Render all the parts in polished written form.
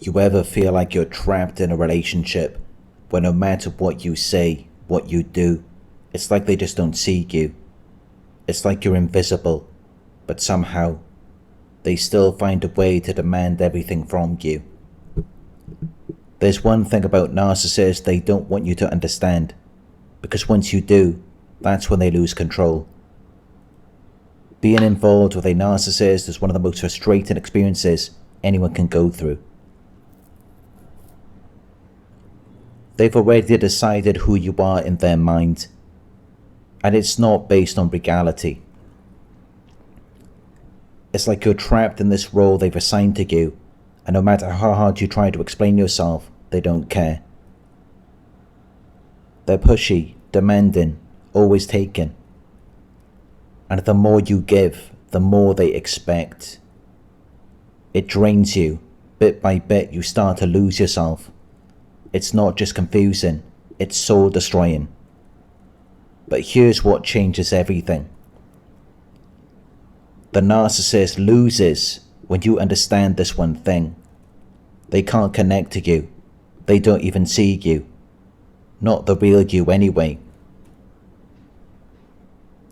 You ever feel like you're trapped in a relationship where no matter what you say, what you do, it's like they just don't see you. It's like you're invisible, but somehow they still find a way to demand everything from you. There's one thing about narcissists they don't want you to understand, because once you do, that's when they lose control. Being involved with a narcissist is one of the most frustrating experiences anyone can go through. They've already decided who you are in their mind, and it's not based on reality. It's like you're trapped in this role they've assigned to you, and no matter how hard you try to explain yourself, they don't care. They're pushy, demanding, always taking. And the more you give, the more they expect. It drains you. Bit by bit, you start to lose yourself. It's not just confusing, it's soul destroying. But here's what changes everything. The narcissist loses when you understand this one thing. They can't connect to you. They don't even see you. Not the real you anyway.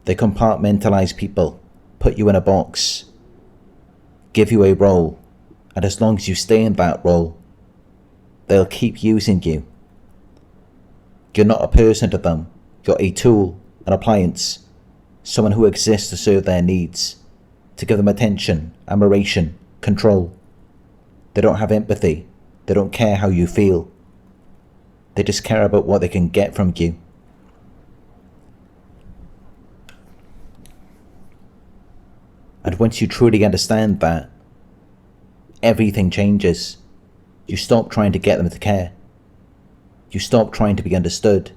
They compartmentalize people, put you in a box, give you a role, and as long as you stay in that role, they'll keep using you. You're not a person to them. You're a tool, an appliance, someone who exists to serve their needs, to give them attention, admiration, control. They don't have empathy. They don't care how you feel. They just care about what they can get from you. And once you truly understand that, everything changes. You stop trying to get them to care. You stop trying to be understood.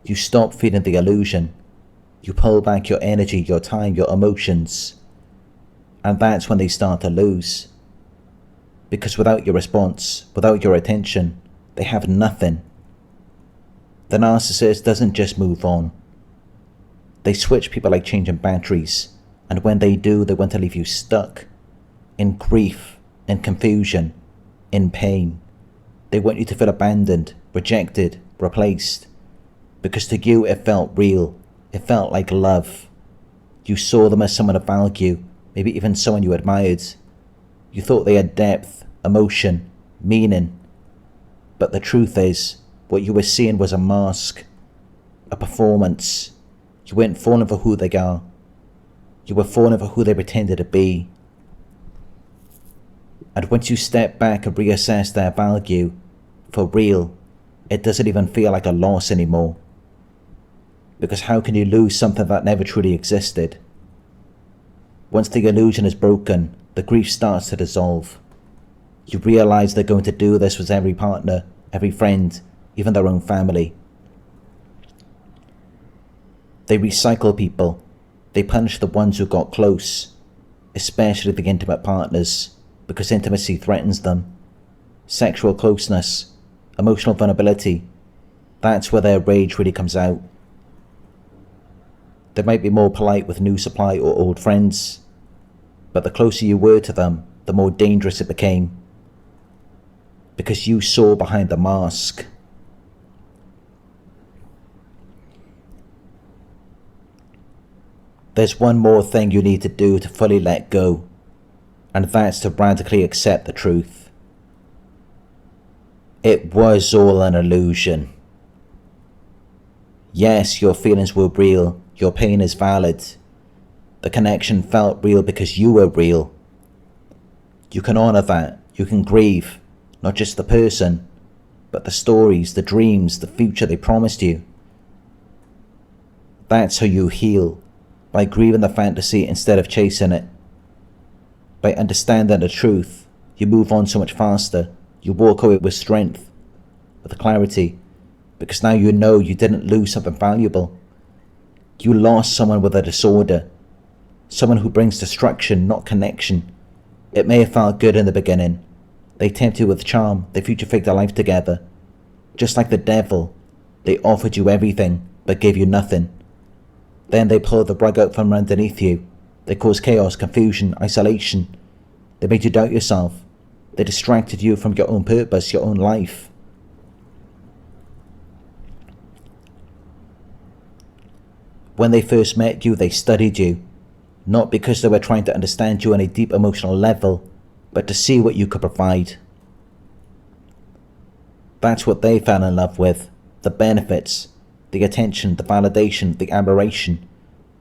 You stop feeding the illusion. You pull back your energy, your time, your emotions. And that's when they start to lose. Because without your response, without your attention, they have nothing. The narcissist doesn't just move on. They switch people like changing batteries. And when they do, they want to leave you stuck in grief, in confusion, in pain. They want you to feel abandoned, rejected, replaced. Because to you it felt real. It felt like love. You saw them as someone of value, maybe even someone you admired. You thought they had depth, emotion, meaning. But the truth is, what you were seeing was a mask, a performance. You weren't falling for who they are. You were falling for who they pretended to be. And once you step back and reassess their value, for real, it doesn't even feel like a loss anymore. Because how can you lose something that never truly existed? Once the illusion is broken, the grief starts to dissolve. You realize they're going to do this with every partner, every friend, even their own family. They recycle people. They punish the ones who got close, especially the intimate partners, because intimacy threatens them. Sexual closeness, emotional vulnerability, that's where their rage really comes out. They might be more polite with new supply or old friends, but the closer you were to them, the more dangerous it became. Because you saw behind the mask. There's one more thing you need to do to fully let go, and that's to radically accept the truth. It was all an illusion. Yes, your feelings were real, your pain is valid. The connection felt real because you were real. You can honor that, you can grieve, not just the person, but the stories, the dreams, the future they promised you. That's how you heal. By grieving the fantasy instead of chasing it. By understanding the truth, you move on so much faster. You walk away with strength, with clarity, because now you know you didn't lose something valuable. You lost someone with a disorder, someone who brings destruction, not connection. It may have felt good in the beginning. They tempt you with charm, they future fake their life together. Just like the devil, they offered you everything, but gave you nothing. Then they pulled the rug out from underneath you. They caused chaos, confusion, isolation. They made you doubt yourself. They distracted you from your own purpose, your own life. When they first met you, they studied you, not because they were trying to understand you on a deep emotional level, but to see what you could provide. That's what they fell in love with, the benefits, the attention, the validation, the admiration.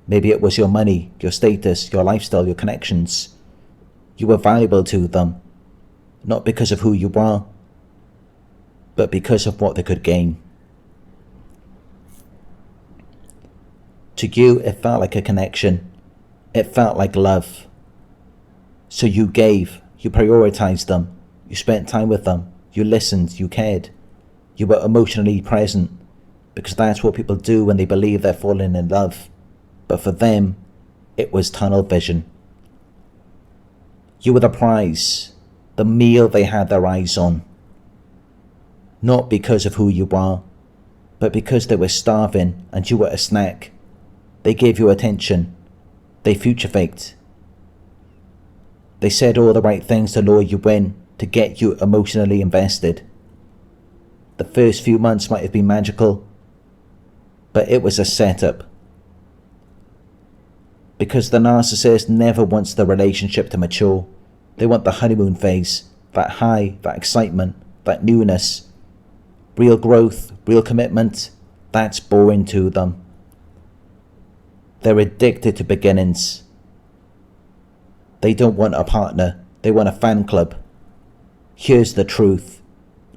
Maybe it was your money, your status, your lifestyle, your connections. You were valuable to them, not because of who you are, but because of what they could gain. To you, it felt like a connection. It felt like love. So you gave, you prioritized them, you spent time with them, you listened, you cared. You were emotionally present, because that's what people do when they believe they're falling in love. But for them, it was tunnel vision. You were the prize, the meal they had their eyes on. Not because of who you are, but because they were starving and you were a snack. They gave you attention. They future faked. They said all the right things to lure you in, to get you emotionally invested. The first few months might have been magical, but it was a setup. Because the narcissist never wants the relationship to mature. They want the honeymoon phase, that high, that excitement, that newness. Real growth, real commitment, that's boring to them. They're addicted to beginnings. They don't want a partner, they want a fan club. Here's the truth.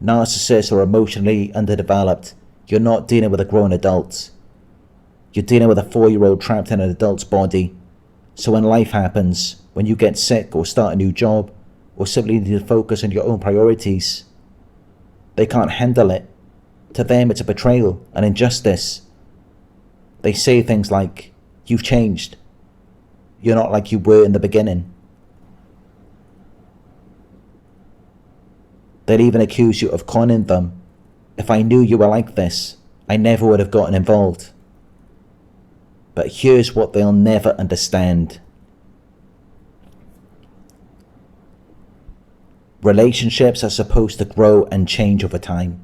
Narcissists are emotionally underdeveloped. You're not dealing with a grown adult. You're dealing with a 4-year-old trapped in an adult's body. So when life happens, when you get sick or start a new job, or simply need to focus on your own priorities, they can't handle it. To them, it's a betrayal, an injustice. They say things like, "You've changed. You're not like you were in the beginning." They'll even accuse you of conning them. "If I knew you were like this, I never would have gotten involved." But here's what they'll never understand. Relationships are supposed to grow and change over time.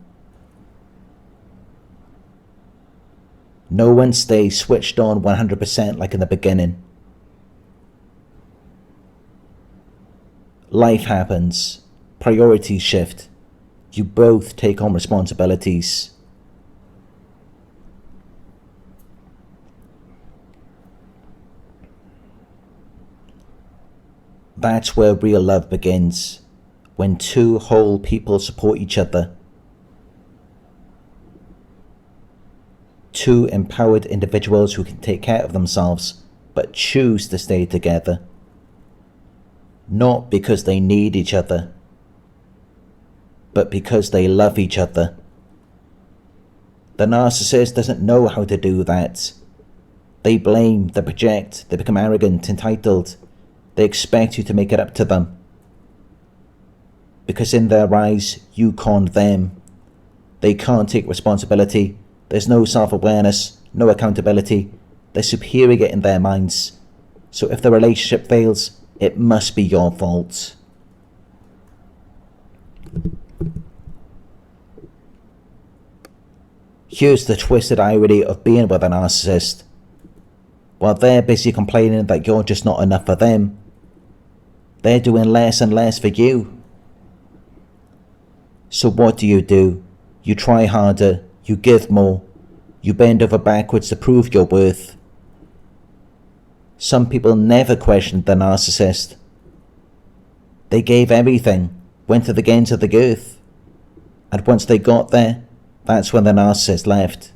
No one stays switched on 100% like in the beginning. Life happens. Priorities shift. You both take on responsibilities. That's where real love begins, when two whole people support each other. Two empowered individuals who can take care of themselves, but choose to stay together. Not because they need each other, but because they love each other. The narcissist doesn't know how to do that. They blame, they project, they become arrogant, entitled. They expect you to make it up to them. Because in their eyes, you conned them. They can't take responsibility. There's no self-awareness, no accountability. They're superior in their minds. So if the relationship fails, it must be your fault. Here's the twisted irony of being with a narcissist. While they're busy complaining that you're just not enough for them, they're doing less and less for you. So what do? You try harder, you give more, you bend over backwards to prove your worth. Some people never questioned the narcissist. They gave everything, went to the ends of the earth. And once they got there, that's when the narcissist left.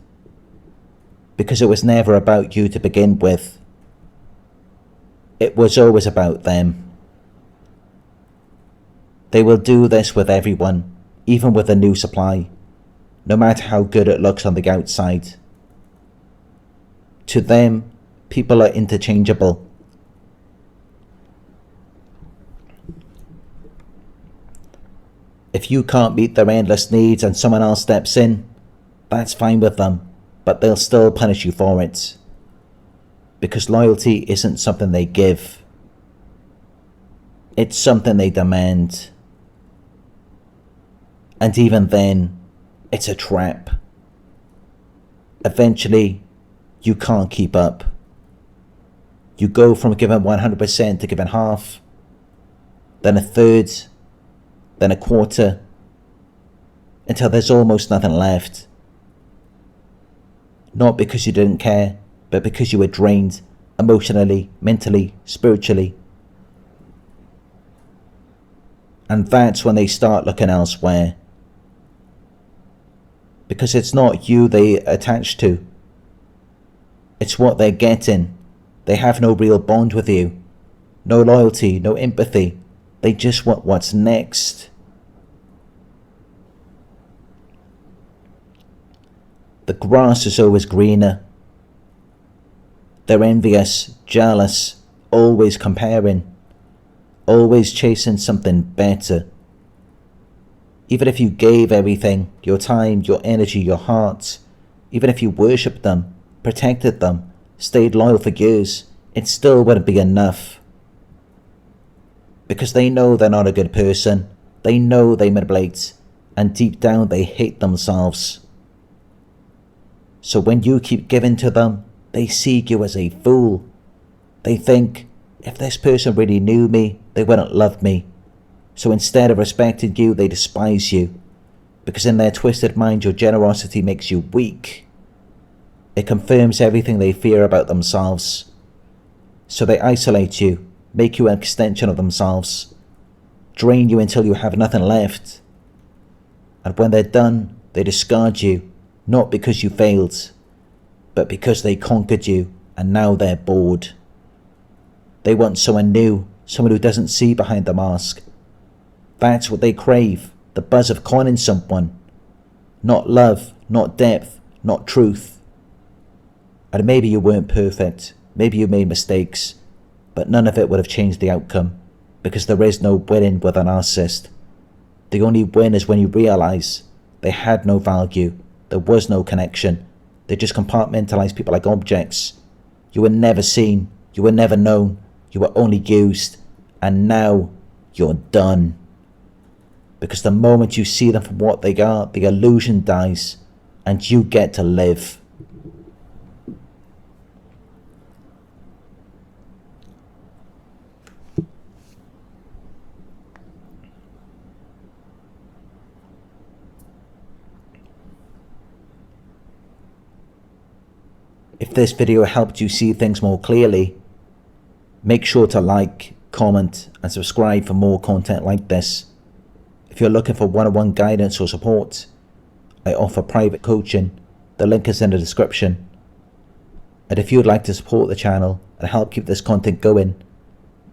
Because it was never about you to begin with. It was always about them. They will do this with everyone, even with a new supply, no matter how good it looks on the outside. To them, people are interchangeable. If you can't meet their endless needs and someone else steps in, that's fine with them, but they'll still punish you for it. Because loyalty isn't something they give. It's something they demand. And even then, it's a trap. Eventually, you can't keep up. You go from giving 100% to giving half, then a third, then a quarter, until there's almost nothing left. Not because you didn't care, but because you were drained emotionally, mentally, spiritually. And that's when they start looking elsewhere. Because it's not you they attach to. It's what they're getting. They have no real bond with you. No loyalty, no empathy. They just want what's next. The grass is always greener. They're envious, jealous, always comparing, always chasing something better. Even if you gave everything, your time, your energy, your heart, even if you worshipped them, protected them, stayed loyal for years, it still wouldn't be enough. Because they know they're not a good person, they know they manipulate, and deep down they hate themselves. So when you keep giving to them, they see you as a fool. They think, if this person really knew me, they wouldn't love me. So instead of respecting you, they despise you. Because in their twisted mind, your generosity makes you weak. It confirms everything they fear about themselves. So they isolate you, make you an extension of themselves, drain you until you have nothing left. And when they're done, they discard you, not because you failed, but because they conquered you and now they're bored. They want someone new, someone who doesn't see behind the mask. That's what they crave, the buzz of conning someone. Not love, not depth, not truth. And maybe you weren't perfect, maybe you made mistakes, but none of it would have changed the outcome, because there is no winning with a narcissist. The only win is when you realise they had no value, there was no connection. They just compartmentalised people like objects. You were never seen, you were never known, you were only used, and now you're done. Because the moment you see them for what they are, the illusion dies, and you get to live. If this video helped you see things more clearly, make sure to like, comment, and subscribe for more content like this. If you're looking for one-on-one guidance or support, I offer private coaching. The link is in the description. And if you'd like to support the channel and help keep this content going,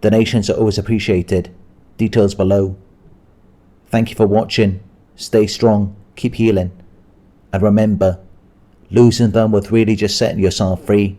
donations are always appreciated. Details below. Thank you for watching. Stay strong, keep healing, and remember, losing them was really just setting yourself free.